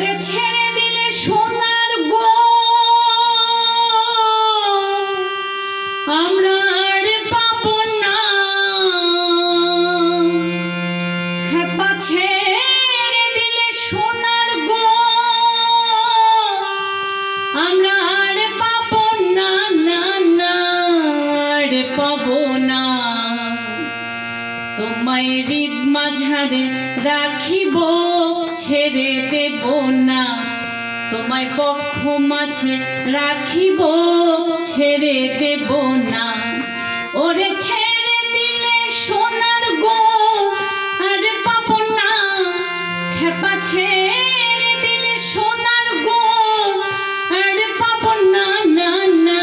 ওরে ছেড়ে দিলে সোনার গো আমরা আর পাবো না, খেপা ছেড়ে দিলে সোনার গো আমরা আর পাবো না, না না আর পাবো না। তোমায় হৃদ মাঝারে রাখিব ছেড়ে দেব না, তোমায় পক্ষ মাঝে রাখিব ছেড়ে দেব না। ওরে ছেড়ে দিলে সোনার গো আর পাবো না, খেপা ছেড়ে দিলে সোনার গো আর পাবো না, না না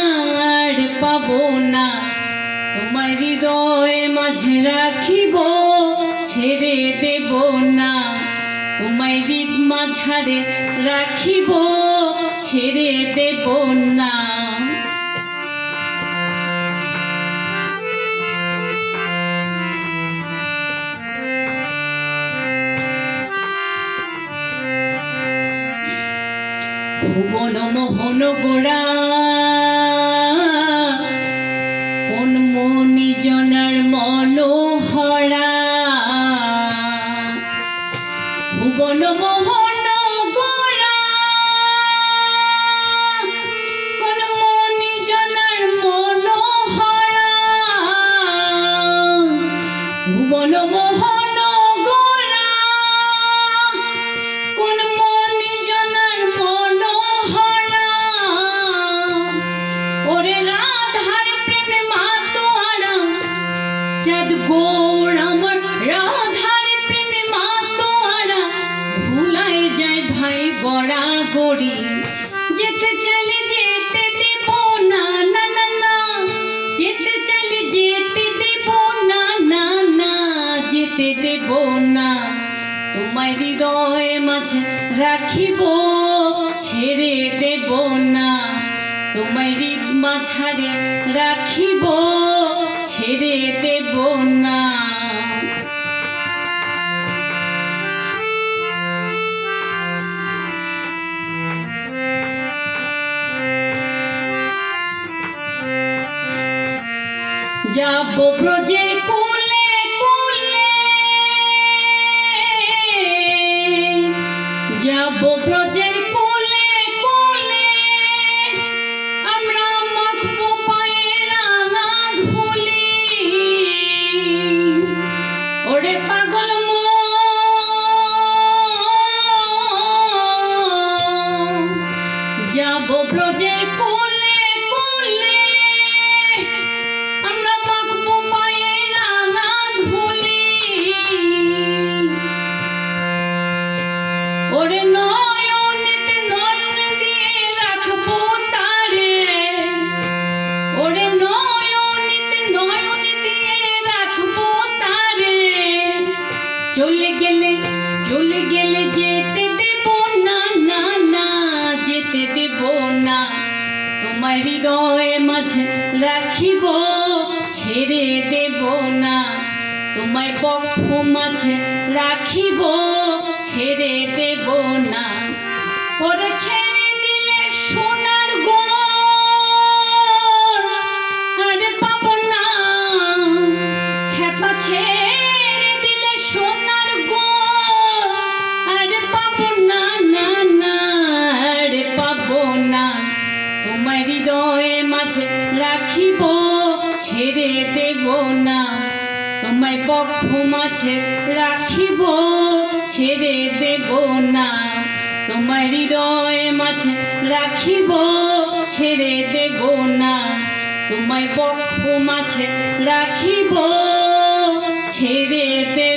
আর পাবো না। তোমায় হৃদয় মাঝে রাখিব ছেড়ে দেব না, তোমায় হৃদ মাঝারে রাখিব ছেড়ে দেব না। ভুবন মোহন গোড়া কোন মনি জনার মনোহরা, ভুবন মোহন গোড়া কোন মনি জনার মনোহরা, ভুবন মোহন গোড়া কোন মনি জনার মনোহরা। ওরে রাধার প্রেমে মাতোয়ারা চাঁদ গোড় আমার, রাধার প্রেমে মাতোয়ারা ভুলাই যায় ভাই গড়া গড়ি। যেতে চাইলে যেতে দেব না, না না না যেতে চাইলে যেতে দেব না, না না যেতে দেব না। তোমায় হৃদয় মাঝে রাখিব ছেড়ে দেব না, তোমায় হৃদ মাঝারে রাখিব ছেড়ে দেব না। যাব ব্রজের কুলে কুলে, যাব ব্রজের কুলে কুলে, আমরা মাখবো পায়ে রাঙা ধুলি। ওরে পাগল যাব ব্রজের কুলে কুলে, আমরা মাখবো পায়ে রাঙা ধুলি। ওরে নয়নেতে নয়ন দিয়ে রাখবো তারে, ওরে নয়নেতে নয়ন দিয়ে রাখবো তারে। চলে গেলে যেতে দেব না, না না যেতে দেব না। তোমার হৃদয় মাঝে রাখিব ছেড়ে দেব না, তোমায় পক্ষ মাঝে রাখিব ছেড়ে দেব না। ওরে ছেড়ে দিলে সোনার গো আর পাবো না, খেপা ছেড়ে দিলে সোনার গো আর পাবো না, না না আর পাবো না। তোমায় হৃদয় মাঝে রাখিব ছেড়ে দেব না, তোমায় পক্ষ মাঝে রাখিব ছেড়ে দেব না, তোমায় হৃদয় মাঝে রাখিব ছেড়ে দেব না, তোমায় পক্ষ মাঝে রাখিব ছেড়ে দেব।